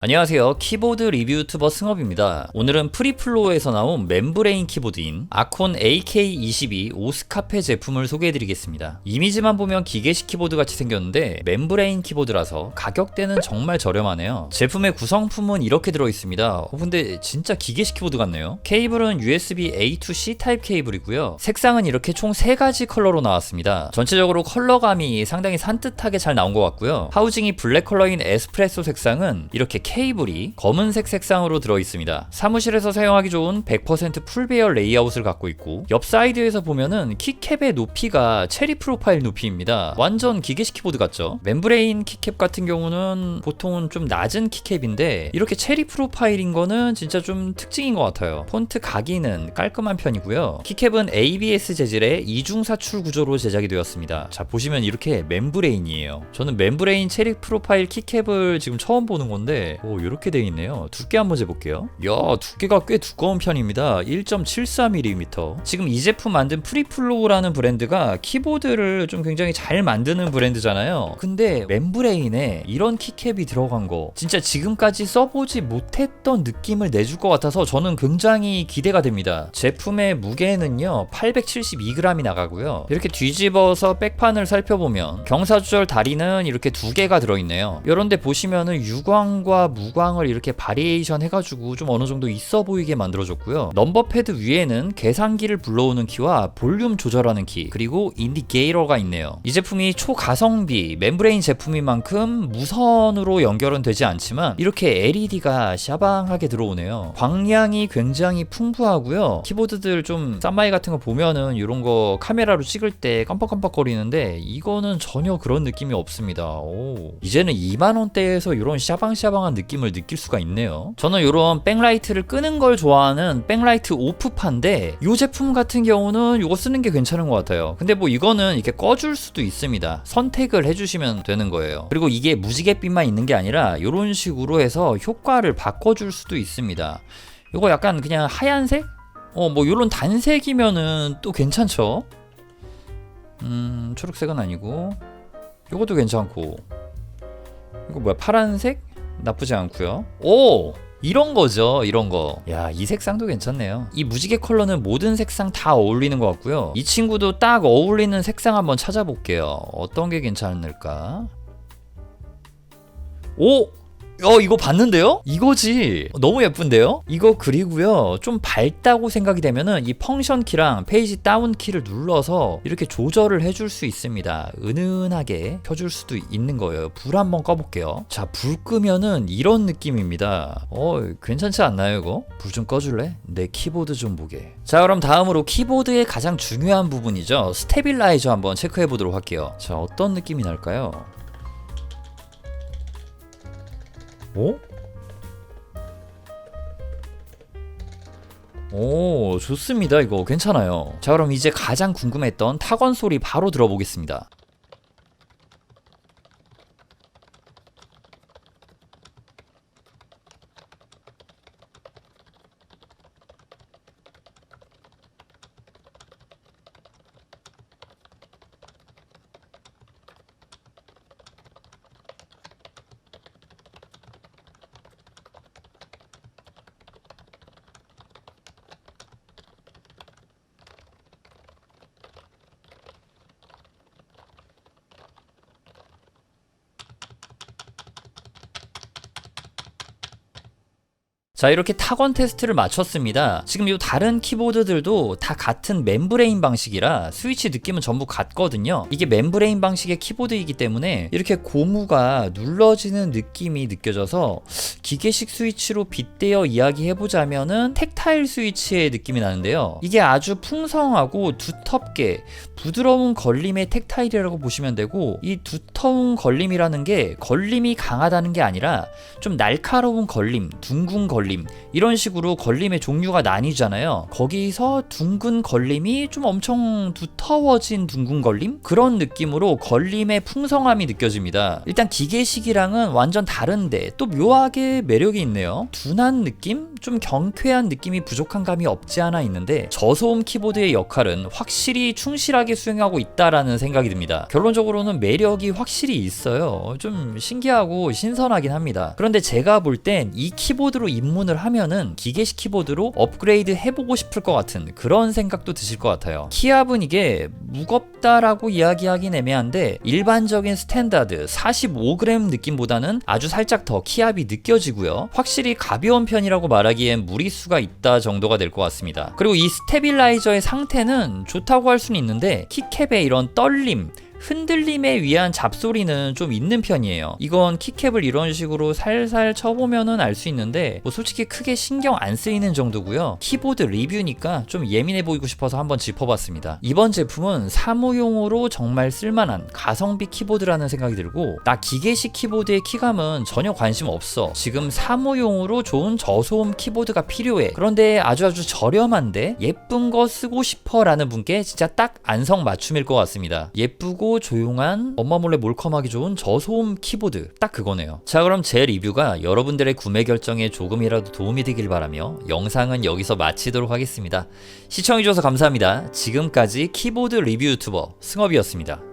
안녕하세요. 키보드 리뷰 유튜버 승업입니다. 오늘은 프리플로어에서 나온 멤브레인 키보드인 아콘 AK22 오스카페 제품을 소개해드리겠습니다. 이미지만 보면 기계식 키보드 같이 생겼는데 멤브레인 키보드라서 가격대는 정말 저렴하네요. 제품의 구성품은 이렇게 들어있습니다. 근데 진짜 기계식 키보드 같네요. 케이블은 USB A to C 타입 케이블이고요. 색상은 이렇게 총 3가지 컬러로 나왔습니다. 전체적으로 컬러감이 상당히 산뜻하게 잘 나온 것 같고요. 하우징이 블랙 컬러인 에스프레소 색상은 이렇게 케이블이 검은색 색상으로 들어있습니다. 사무실에서 사용하기 좋은 100% 풀배열 레이아웃을 갖고 있고, 옆 사이드에서 보면은 키캡의 높이가 체리 프로파일 높이입니다. 완전 기계식 키보드 같죠? 멤브레인 키캡 같은 경우는 보통은 좀 낮은 키캡인데 이렇게 체리 프로파일인 거는 진짜 좀 특징인 것 같아요. 폰트 각인은 깔끔한 편이고요. 키캡은 ABS 재질의 이중사출 구조로 제작이 되었습니다. 자, 보시면 이렇게 멤브레인이에요. 저는 멤브레인 체리 프로파일 키캡을 지금 처음 보는 건데 이렇게 되어 있네요. 두께 한번 재볼게요. 야, 두께가 꽤 두꺼운 편입니다. 1.74mm. 지금 이 제품 만든 프리플로우라는 브랜드가 키보드를 좀 굉장히 잘 만드는 브랜드잖아요. 근데 멤브레인에 이런 키캡이 들어간 거 진짜 지금까지 써보지 못했던 느낌을 내줄 것 같아서 저는 굉장히 기대가 됩니다. 제품의 무게는요 872g이 나가고요. 이렇게 뒤집어서 백판을 살펴보면 경사조절 다리는 이렇게 2개가 들어있네요. 이런데 보시면은 유광과 무광을 이렇게 바리에이션 해가지고 좀 어느 정도 있어 보이게 만들어줬고요. 넘버 패드 위에는 계산기를 불러오는 키와 볼륨 조절하는 키, 그리고 인디게이터가 있네요. 이 제품이 초가성비 멤브레인 제품인 만큼 무선으로 연결은 되지 않지만 이렇게 LED가 샤방하게 들어오네요. 광량이 굉장히 풍부하고요. 키보드들 좀 싼마이 같은 거 보면은 이런 거 카메라로 찍을 때 깜빡깜빡거리는데 이거는 전혀 그런 느낌이 없습니다. 이제는 2만원대에서 이런 샤방샤방한 느낌을 느낄 수가 있네요. 저는 이런 백라이트를 끄는 걸 좋아하는 백라이트 오프파인데 이 제품 같은 경우는 이거 쓰는 게 괜찮은 것 같아요. 근데 뭐 이거는 이렇게 꺼줄 수도 있습니다. 선택을 해주시면 되는 거예요. 그리고 이게 무지갯빛만 있는 게 아니라 이런 식으로 해서 효과를 바꿔줄 수도 있습니다. 이거 약간 그냥 하얀색? 뭐 이런 단색이면은 또 괜찮죠? 초록색은 아니고 이것도 괜찮고, 이거 뭐야, 파란색? 나쁘지 않고요. 이런 거죠, 이런 거. 야, 이 색상도 괜찮네요. 이 무지개 컬러는 모든 색상 다 어울리는 것 같고요. 이 친구도 딱 어울리는 색상 한번 찾아볼게요. 어떤 게 괜찮을까? 이거 봤는데요? 이거지. 너무 예쁜데요? 이거 그리고요, 좀 밝다고 생각이 되면은 이 펑션 키랑 페이지 다운 키를 눌러서 이렇게 조절을 해줄 수 있습니다. 은은하게 켜줄 수도 있는 거예요. 불 한번 꺼볼게요. 자, 불 끄면은 이런 느낌입니다. 괜찮지 않나요, 이거? 불 좀 꺼줄래? 내 키보드 좀 보게. 자, 그럼 다음으로 키보드의 가장 중요한 부분이죠. 스테빌라이저 한번 체크해 보도록 할게요. 자, 어떤 느낌이 날까요? 좋습니다. 이거 괜찮아요. 자, 그럼 이제 가장 궁금했던 타건 소리 바로 들어보겠습니다. 자, 이렇게 타건 테스트를 마쳤습니다. 지금 이 다른 키보드들도 다 같은 멤브레인 방식이라 스위치 느낌은 전부 같거든요. 이게 멤브레인 방식의 키보드이기 때문에 이렇게 고무가 눌러지는 느낌이 느껴져서 기계식 스위치로 빗대어 이야기해보자면은 텍타일 스위치의 느낌이 나는데요. 이게 아주 풍성하고 두텁게 부드러운 걸림의 텍타일이라고 보시면 되고, 이 두터운 걸림이라는 게 걸림이 강하다는 게 아니라 좀 날카로운 걸림, 둥근 걸림, 이런 식으로 걸림의 종류가 나뉘잖아요. 거기서 둥근 걸림이 좀 엄청 두터워진 둥근 걸림? 그런 느낌으로 걸림의 풍성함이 느껴집니다. 일단 기계식이랑은 완전 다른데 또 묘하게 매력이 있네요. 둔한 느낌? 좀 경쾌한 느낌이 부족한 감이 없지 않아 있는데 저소음 키보드의 역할은 확실히 충실하게 수행하고 있다라는 생각이 듭니다. 결론적으로는 매력이 확실히 있어요. 좀 신기하고 신선하긴 합니다. 그런데 제가 볼 땐 이 키보드로 입문을 하면은 기계식 키보드로 업그레이드 해보고 싶을 것 같은 그런 생각도 드실 것 같아요. 키압은 이게 무겁다라고 이야기하긴 애매한데 일반적인 스탠다드 45g 느낌보다는 아주 살짝 더 키압이 느껴지고요. 확실히 가벼운 편이라고 말하기엔 무리수가 있다 정도가 될 것 같습니다. 그리고 이 스테빌라이저의 상태는 좋다고 할 수는 있는데 키캡의 이런 떨림, 흔들림에 위한 잡소리는 좀 있는 편이에요. 이건 키캡을 이런 식으로 살살 쳐보면은 알 수 있는데 뭐 솔직히 크게 신경 안 쓰이는 정도고요. 키보드 리뷰니까 좀 예민해 보이고 싶어서 한번 짚어봤습니다. 이번 제품은 사무용으로 정말 쓸만한 가성비 키보드라는 생각이 들고 나 기계식 키보드의 키감은 전혀 관심 없어. 지금 사무용으로 좋은 저소음 키보드가 필요해. 그런데 아주 저렴한데 예쁜 거 쓰고 싶어 라는 분께 진짜 딱 안성맞춤일 것 같습니다. 예쁘고 조용한 엄마 몰래 몰컴하기 좋은 저소음 키보드 딱 그거네요. 자, 그럼 제 리뷰가 여러분들의 구매 결정에 조금이라도 도움이 되길 바라며 영상은 여기서 마치도록 하겠습니다. 시청해주셔서 감사합니다. 지금까지 키보드 리뷰 유튜버 승업이었습니다.